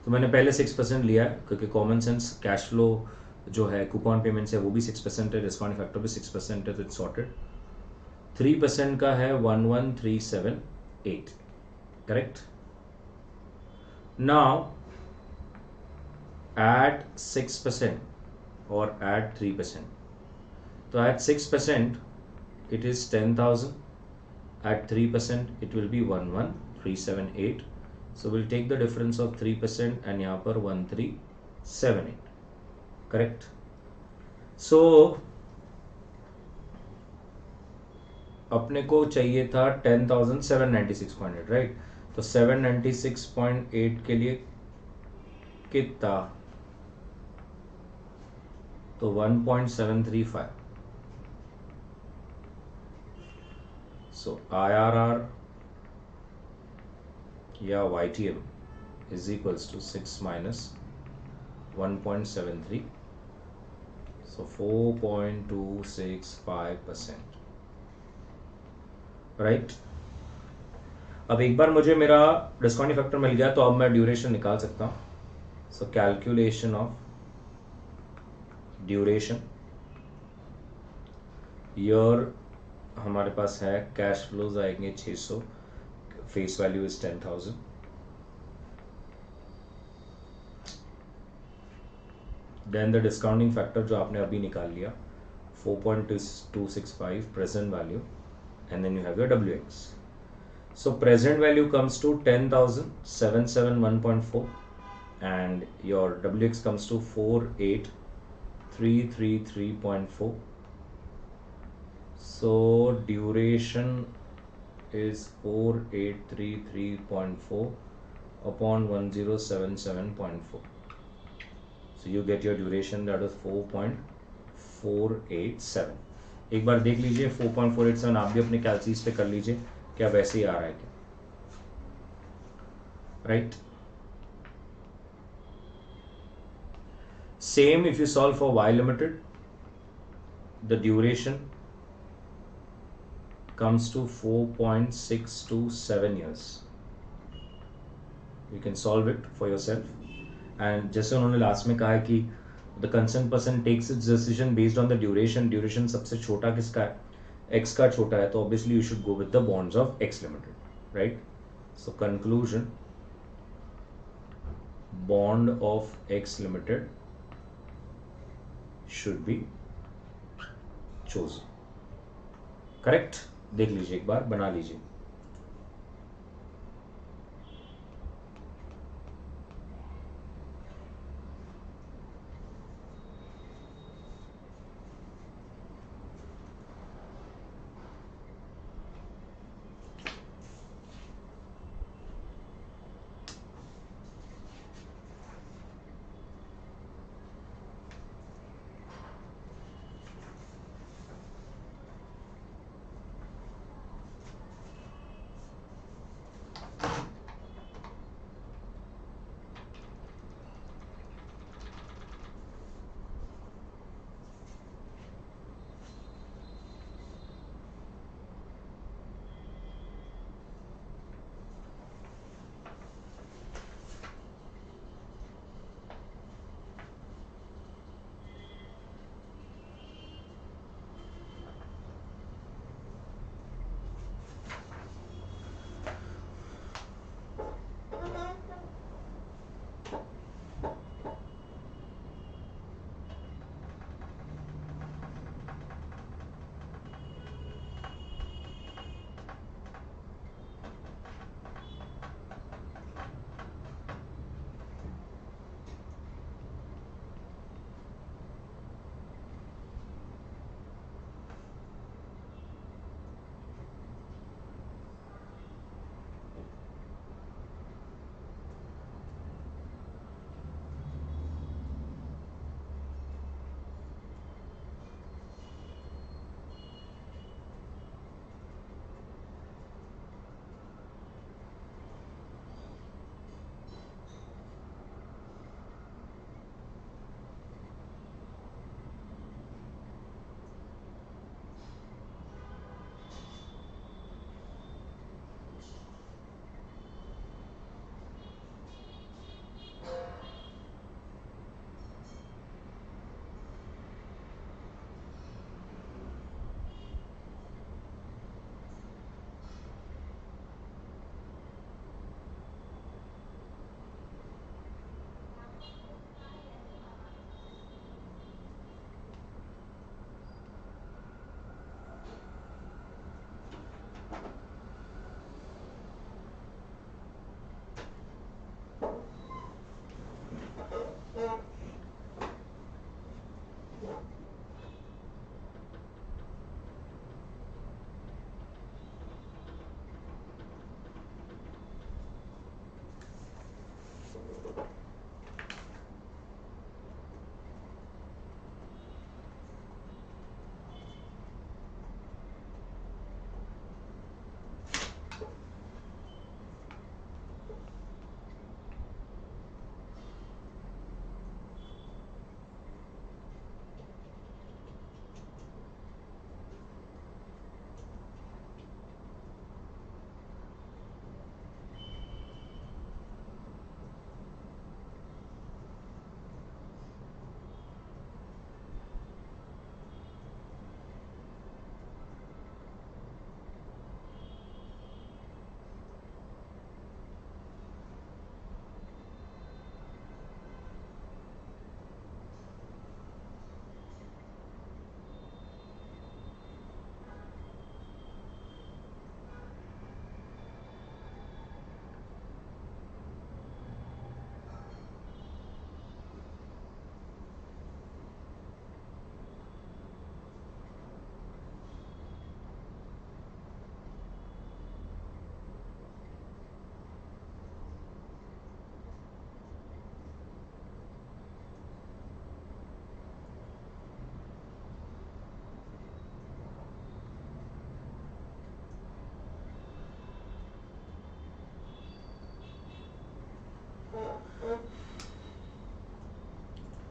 तो मैंने पहले 6% लिया है क्योंकि कॉमन सेंस कैश फ्लो जो है कूपन पेमेंट्स है वो भी 6% है, डिस्काउंट फैक्टर भी 6% है, तो इट्स सॉर्टेड. 3% का है 11,378, correct. Now add 6% or add 3%. So at 6% it is 10,000. At 3% it will be 11,378. So we'll take the difference of 3% and यहाँ पर 1378. Correct. So अपने को चाहिए था 10,796.8, right? तो 796.8 के लिए कितना, तो 1.735. सो IRR या YTM is equals to 6 minus 1.73, so 4.265%, right. अब एक बार मुझे मेरा डिस्काउंटिंग फैक्टर मिल गया तो अब मैं ड्यूरेशन निकाल सकता हूँ. So calculation of duration, year हमारे पास है, कैश फ्लोज आएंगे 600, face value is 10,000, then the discounting factor जो आपने अभी निकाल लिया 4.265 present value, and then you have your WX. So present value comes to 10,771.4 and your WX comes to 48,333.4. So duration is 4833.4 upon 1077.4. So you get your duration, that is 4.487. एक बार देख लीजिए 4.487, आप भी अपने कैलसीज पे कर लीजिए क्या वैसे ही आ रहा है क्या, right. Same if you solve for Y limited, the duration comes to 4.627 years. You can solve it for yourself. And जैसे उन्होंने लास्ट में कहा है कि the concerned person takes its decision based on the duration. Duration सबसे छोटा किसका है, X का छोटा है, तो obviously you should go with the bonds of X limited, right? So conclusion, bond of X limited should be chosen. Correct? देख लीजिए एक बार, बना लीजिए.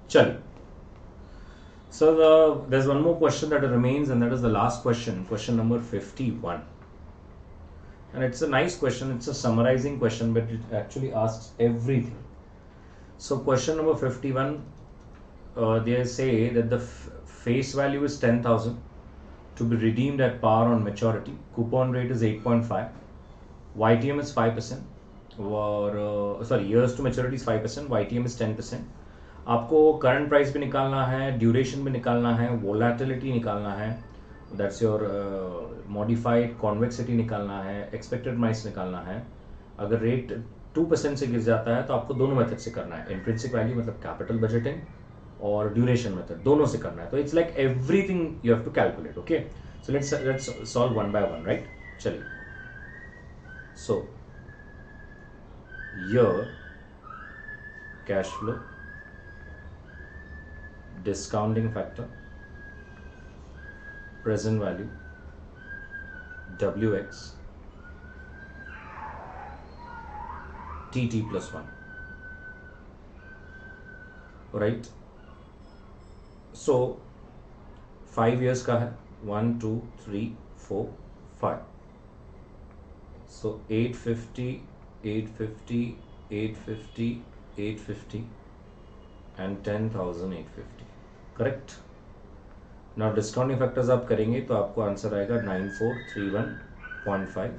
चलिए, so there's one more question that remains, and that is the last question, question number 51. And it's a nice question, it's a summarizing question, but it actually asks everything. So question number 51, they say that the face value is 10,000 to be redeemed at par on maturity. Coupon rate is 8.5. YTM is 5%. और years to maturity is 5%. YTM is 10%. आपको current price भी निकालना है, duration भी निकालना है, volatility निकालना है, दैट्स योर मॉडिफाइड कॉन्वेक्सिटी निकालना है, एक्सपेक्टेड प्राइस निकालना है. अगर रेट 2% से गिर जाता है तो आपको दोनों मेथड से करना है, इंट्रिंसिक वैल्यू मतलब कैपिटल बजटिंग और ड्यूरेशन मेथड, दोनों से करना है. तो it's like everything you have to calculate. Okay, so let's solve one by one, right. चलिए, so your cash flow, discounting factor, present value, WX, TT plus 1. Right? So 5 years का है, 1 2 3 4 5. So 850 850 850 850 and 10,850. Correct. Now discounting factors आप करेंगे तो आपको answer आएगा 9431.5,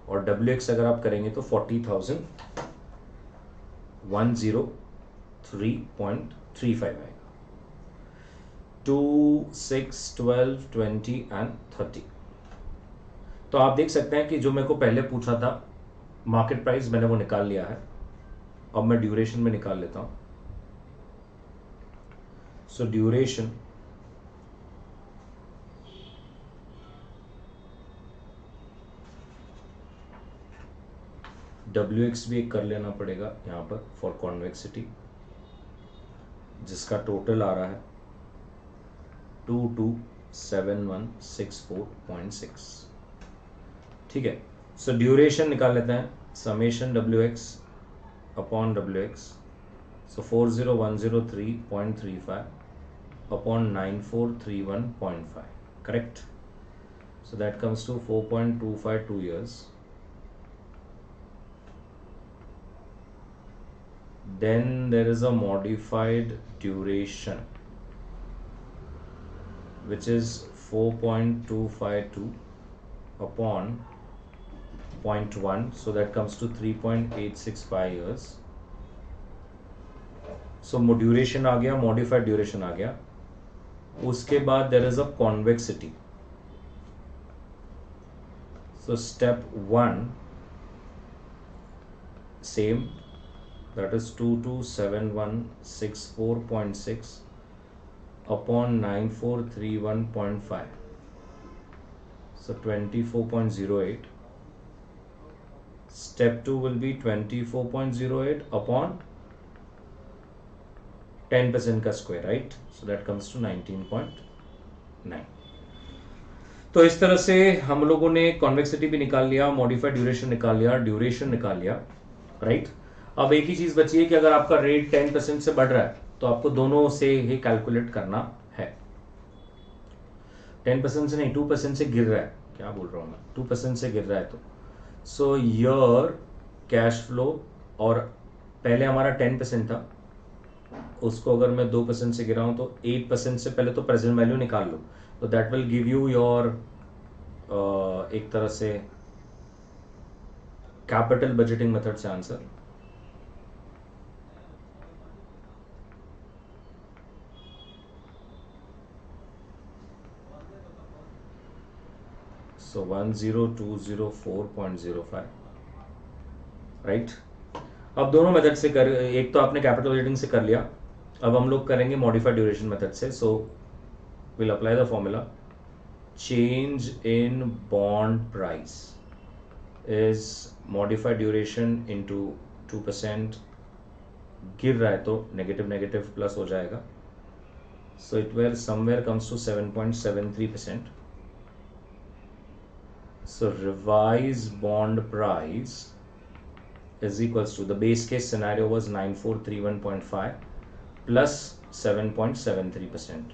और WX अगर आप करेंगे तो 40,103.35 आएगा. 2 6 12 20 एंड 30. तो आप देख सकते हैं कि जो मेरे को पहले पूछा था मार्केट प्राइस, मैंने वो निकाल लिया है. अब मैं ड्यूरेशन में निकाल लेता हूं. So duration WX भी एक कर लेना पड़ेगा यहाँ पर फॉर कॉन्वेक्सिटी, जिसका टोटल आ रहा है 227164.6. ठीक है. सो ड्यूरेशन निकाल लेते हैं, summation WX upon WX. So 40103.35 upon 9431.5, correct? So that comes to 4.252 years. Then there is a modified duration which is 4.252 upon 0.1, so that comes to 3.865 years. So duration आ गया, मॉडिफाइड ड्यूरेशन आ गया. उसके बाद there is a convexity. So step 1 same, that is 227164.6 upon 9431.5, so 24.08. Step 2 will be 24.08 upon 10% का square, right. So that comes to 19.9. तो इस तरह से हम लोगों ने कॉन्वेक्सिटी भी निकाल लिया, मॉडिफाइड ड्यूरेशन निकाल लिया, ड्यूरेशन निकाल लिया, राइट. अब एक ही चीज बची है कि अगर आपका रेट 10% से बढ़ रहा है तो आपको दोनों से ही कैलकुलेट करना है. 10% से नहीं, 2% से गिर रहा है, क्या बोल रहा हूं मैं, 2% से गिर रहा है. तो सो यर कैश फ्लो, और पहले हमारा 10% था, उसको अगर मैं 2% से गिराऊं तो 8% से पहले तो प्रेजेंट वैल्यू निकाल लो. तो that will give you your एक तरह से कैपिटल बजटिंग मेथड से आंसर. सो 10204.05, राइट. अब दोनों मेथड से कर, एक तो आपने कैपिटल बजटिंग से कर लिया, अब हम लोग करेंगे मॉडिफाइड ड्यूरेशन मेथड से. So will apply the formula, change in bond price is modified duration into 2%. गिर रहा है तो नेगेटिव नेगेटिव प्लस हो जाएगा. So it where somewhere comes to 7.73%. So revise bond price is equals to, the base case scenario was 9431.5 plus 7.73%.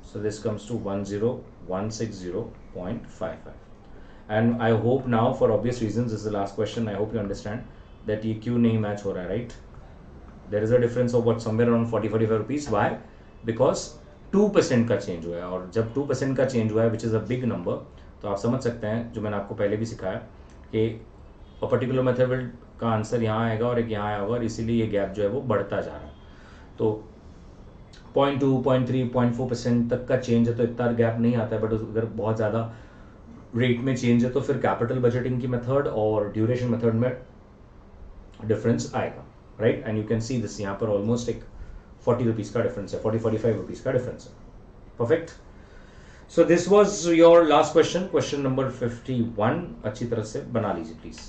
So this comes to 10160.55. And I hope now, for obvious reasons, this is the last question, I hope you understand that ये क्यों नहीं match हो रहा है, right? There is a difference of what, somewhere around 40-45 rupees. Why? Because 2% का change हुआ है, और जब 2% का चेंज हुआ है which is a big number, तो आप समझ सकते हैं, जो मैंने आपको पहले भी सिखाया, कि अ पर्टिकुलर मेथड का आंसर यहाँ आएगा और एक यहाँ आएगा, और इसीलिए ये गैप जो है वो बढ़ता जा रहा है. तो 0.2, 0.3, 0.4% तक का चेंज है तो इतना गैप नहीं आता है, बट अगर बहुत ज़्यादा रेट में चेंज है तो फिर कैपिटल बजटिंग की मेथड और ड्यूरेशन मेथड में डिफरेंस आएगा, right. And you can see this, यहाँ पर ऑलमोस्ट एक 40 रुपीज़ का डिफरेंस है, 40-45 रुपीज़ का डिफरेंस है. Perfect. So this was your last question, question number 51. अच्छी तरह से बना लीजिए प्लीज़.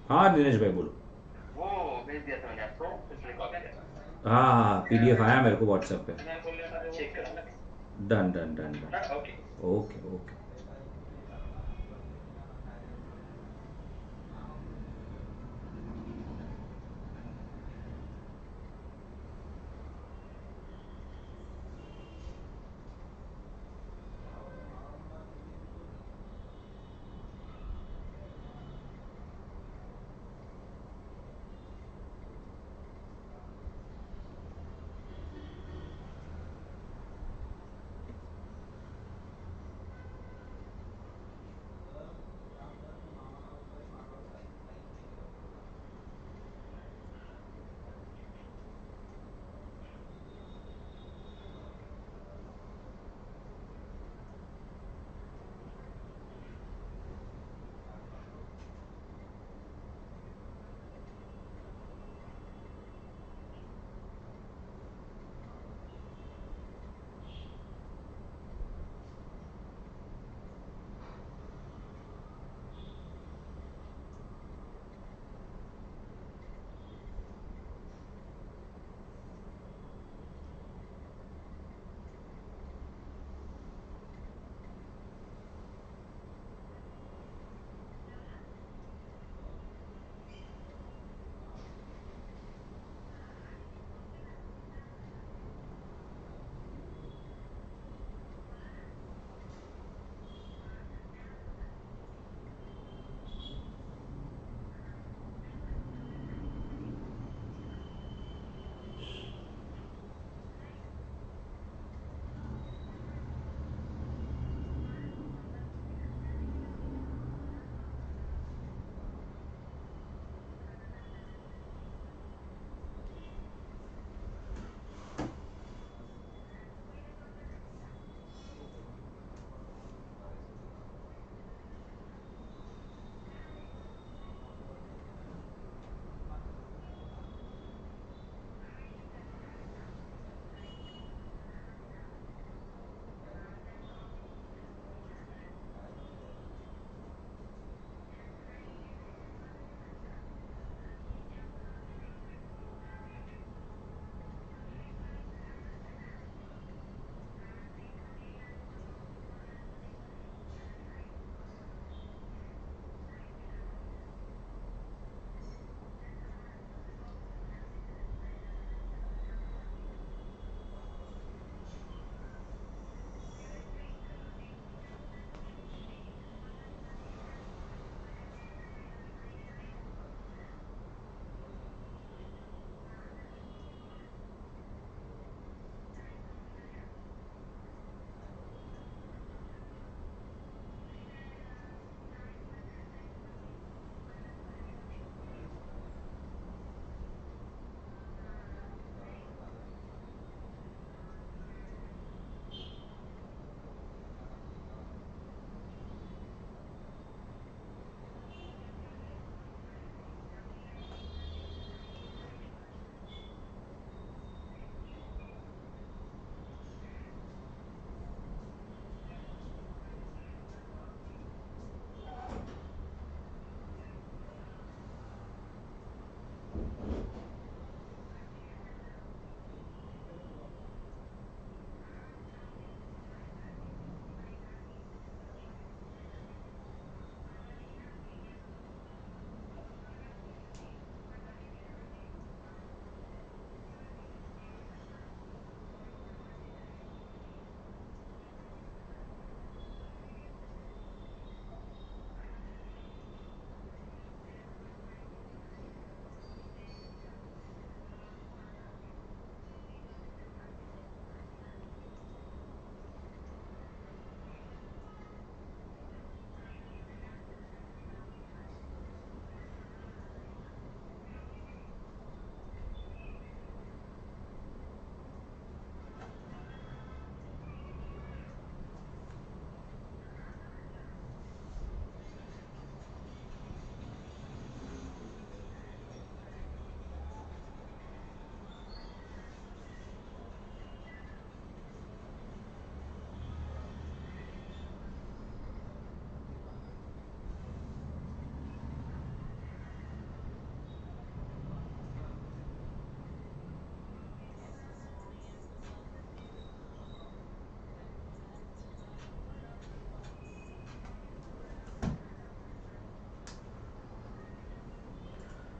हाँ दिनेश भाई बोलो. वो भेज दिया था मैंने आपको, इसलिए कॉल किया था। हाँ हाँ, PDF आया मेरे को व्हाट्सएप पे. मैं बोल रहा था चेक करना। Done done done done. हाँ, okay. Okay okay.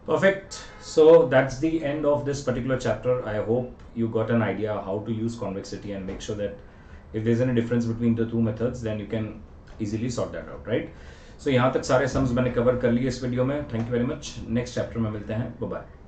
Perfect. So that's the end of this particular chapter. I hope you got an idea how to use convexity and make sure that if there's any difference between the two methods, then you can easily sort that out, right? So यहाँ तक सारे sums मैंने cover कर लिए इस video में. Thank you very much. Next chapter में मिलते हैं. Bye bye.